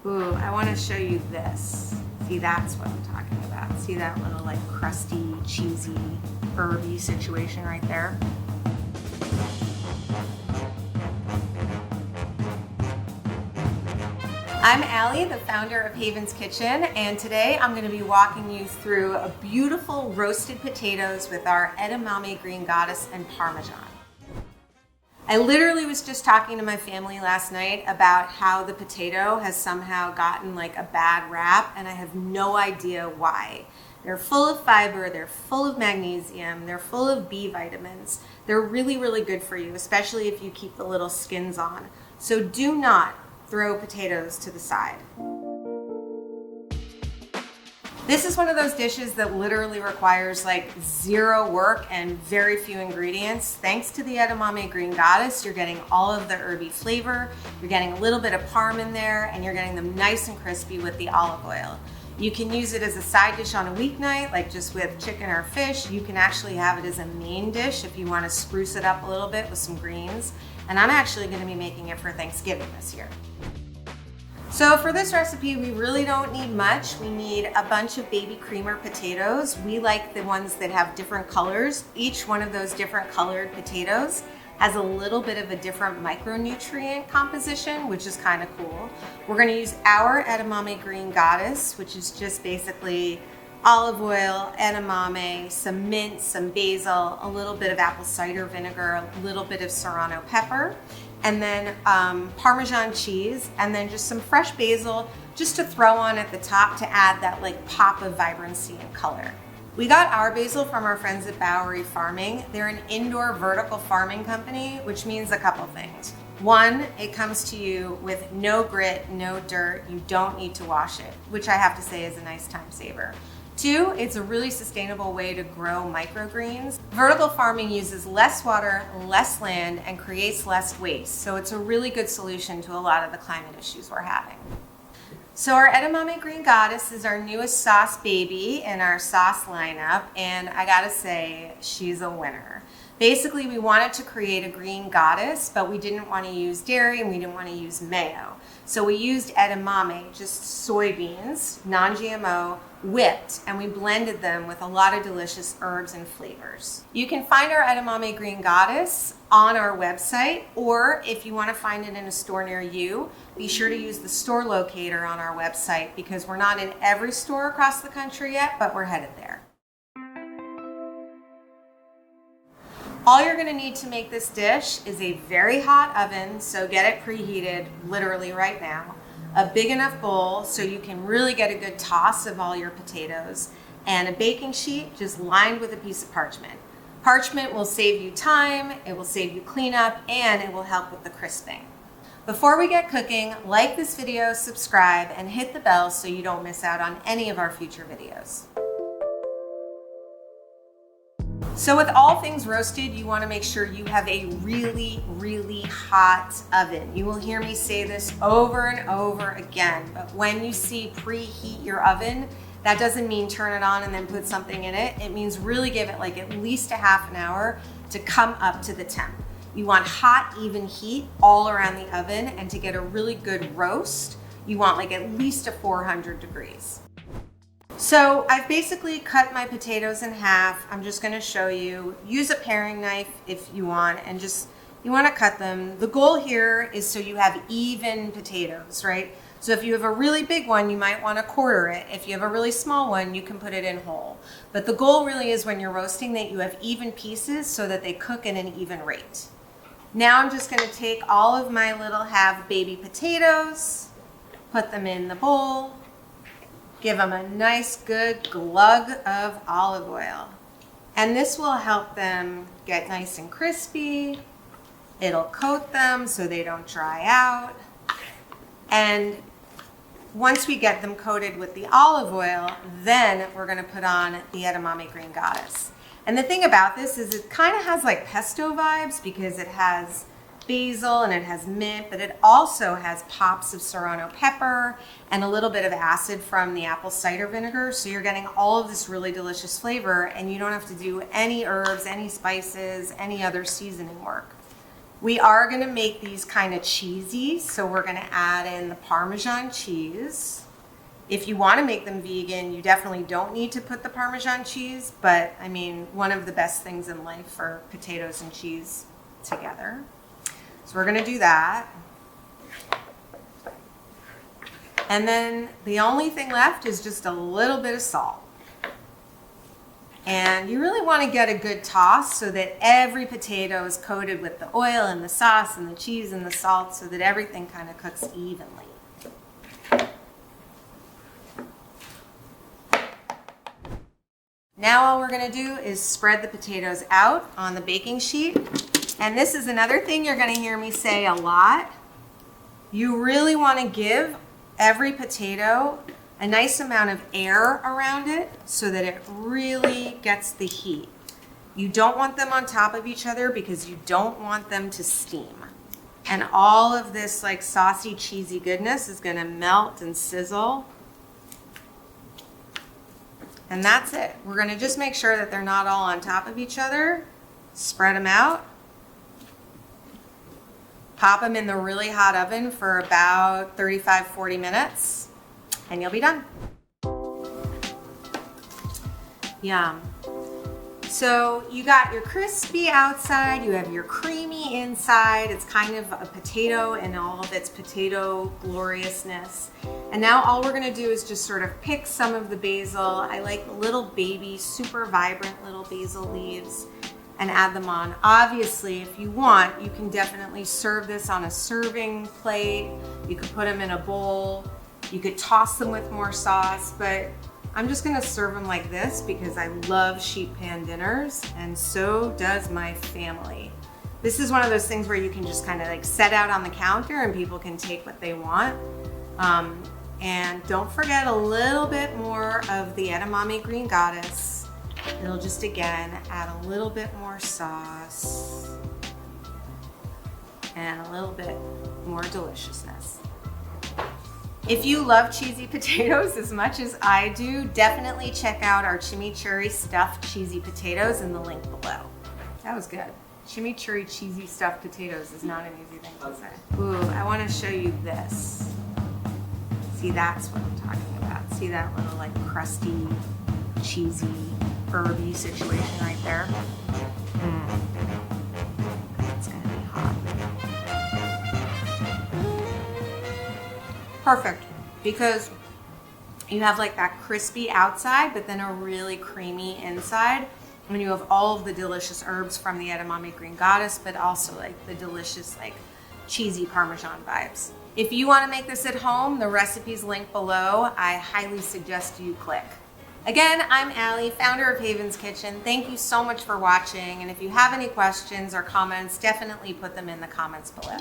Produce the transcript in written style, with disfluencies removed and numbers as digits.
Ooh, I want to show you this. See, that's what I'm talking about. See that little like crusty, cheesy, herby situation right there? I'm Allie, the founder of Haven's Kitchen, and today I'm going to be walking you through a beautiful roasted potatoes with our edamame green goddess and Parmesan. I literally was just talking to my family last night about how the potato has somehow gotten like a bad rap, and I have no idea why. They're full of fiber, they're full of magnesium, they're full of B vitamins. They're really, really good for you, especially if you keep the little skins on. So do not throw potatoes to the side. This is one of those dishes that literally requires like zero work and very few ingredients. Thanks to the edamame green goddess, you're getting all of the herby flavor, you're getting a little bit of parm in there, and you're getting them nice and crispy with the olive oil. You can use it as a side dish on a weeknight, like just with chicken or fish. You can actually have it as a main dish if you want to spruce it up a little bit with some greens. And I'm actually going to be making it for Thanksgiving this year. So for this recipe, we really don't need much. We need a bunch of baby creamer potatoes. We like the ones that have different colors. Each one of those different colored potatoes has a little bit of a different micronutrient composition, which is kind of cool. We're going to use our edamame green goddess, which is just basically olive oil, edamame, some mint, some basil, a little bit of apple cider vinegar, a little bit of serrano pepper, and then Parmesan cheese, and then just some fresh basil just to throw on at the top to add that like pop of vibrancy and color. We got our basil from our friends at Bowery Farming. They're an indoor vertical farming company, which means a couple things. One, it comes to you with no grit, no dirt. You don't need to wash it, which I have to say is a nice time saver. Two, it's a really sustainable way to grow microgreens. Vertical farming uses less water, less land, and creates less waste. So it's a really good solution to a lot of the climate issues we're having. So our edamame green goddess is our newest sauce baby in our sauce lineup, and I gotta say, she's a winner. Basically, we wanted to create a green goddess, but we didn't want to use dairy and we didn't want to use mayo. So we used edamame, just soybeans, non-GMO, whipped, and we blended them with a lot of delicious herbs and flavors. You can find our edamame green goddess on our website, or if you want to find it in a store near you, be sure to use the store locator on our website because we're not in every store across the country yet, but we're headed there. All you're going to need to make this dish is a very hot oven, so get it preheated literally right now, a big enough bowl so you can really get a good toss of all your potatoes, and a baking sheet just lined with a piece of parchment. Parchment will save you time, it will save you cleanup, and it will help with the crisping. Before we get cooking, like this video, subscribe, and hit the bell so you don't miss out on any of our future videos. So with all things roasted, you want to make sure you have a really, really hot oven. You will hear me say this over and over again, but when you see preheat your oven, that doesn't mean turn it on and then put something in it. It means really give it like at least a half an hour to come up to the temp. You want hot, even heat all around the oven, and to get a really good roast, you want like at least a 400 degrees. So I've basically cut my potatoes in half. I'm just gonna show you. Use a paring knife if you want, and just, you wanna cut them. The goal here is so you have even potatoes, right? So if you have a really big one, you might wanna quarter it. If you have a really small one, you can put it in whole. But the goal really is when you're roasting that you have even pieces so that they cook at an even rate. Now I'm just gonna take all of my little half baby potatoes, put them in the bowl, give them a nice good glug of olive oil. And this will help them get nice and crispy. It'll coat them so they don't dry out. And once we get them coated with the olive oil, then we're gonna put on the edamame green goddess. And the thing about this is it kind of has like pesto vibes because it has basil and it has mint, but it also has pops of serrano pepper and a little bit of acid from the apple cider vinegar. So you're getting all of this really delicious flavor, and you don't have to do any herbs, any spices, any other seasoning work. We are gonna make these kind of cheesy, so we're gonna add in the Parmesan cheese. If you wanna make them vegan, you definitely don't need to put the Parmesan cheese, but I mean, one of the best things in life are potatoes and cheese together. So we're gonna do that. And then the only thing left is just a little bit of salt. And you really want to get a good toss so that every potato is coated with the oil and the sauce and the cheese and the salt so that everything kind of cooks evenly. Now all we're going to do is spread the potatoes out on the baking sheet. And this is another thing you're going to hear me say a lot. You really want to give every potato a nice amount of air around it so that it really gets the heat. You don't want them on top of each other because you don't want them to steam. And all of this like saucy, cheesy goodness is gonna melt and sizzle. And that's it. We're gonna just make sure that they're not all on top of each other. Spread them out. Pop them in the really hot oven for about 35-40 minutes. And you'll be done. Yum. So you got your crispy outside, you have your creamy inside. It's kind of a potato and all of its potato gloriousness. And now all we're gonna do is just sort of pick some of the basil. I like the little baby, super vibrant little basil leaves and add them on. Obviously, if you want, you can definitely serve this on a serving plate. You could put them in a bowl. You could toss them with more sauce, but I'm just gonna serve them like this because I love sheet pan dinners, and so does my family. This is one of those things where you can just kind of like set out on the counter and people can take what they want. And don't forget a little bit more of the Edamame Green Goddess. It'll just, again, add a little bit more sauce and a little bit more deliciousness. If you love cheesy potatoes as much as I do, definitely check out our chimichurri stuffed cheesy potatoes in the link below. That was good. Chimichurri cheesy stuffed potatoes is not an easy thing to say. Ooh, I want to show you this. See, that's what I'm talking about. See that little like crusty, cheesy, herby situation right there? It's gonna be hot. Perfect, because you have like that crispy outside, but then a really creamy inside. And you have all of the delicious herbs from the Edamame Green Goddess, but also like the delicious like cheesy Parmesan vibes. If you want to make this at home, the recipe's linked below. I highly suggest you click. Again, I'm Allie, founder of Haven's Kitchen. Thank you so much for watching. And if you have any questions or comments, definitely put them in the comments below.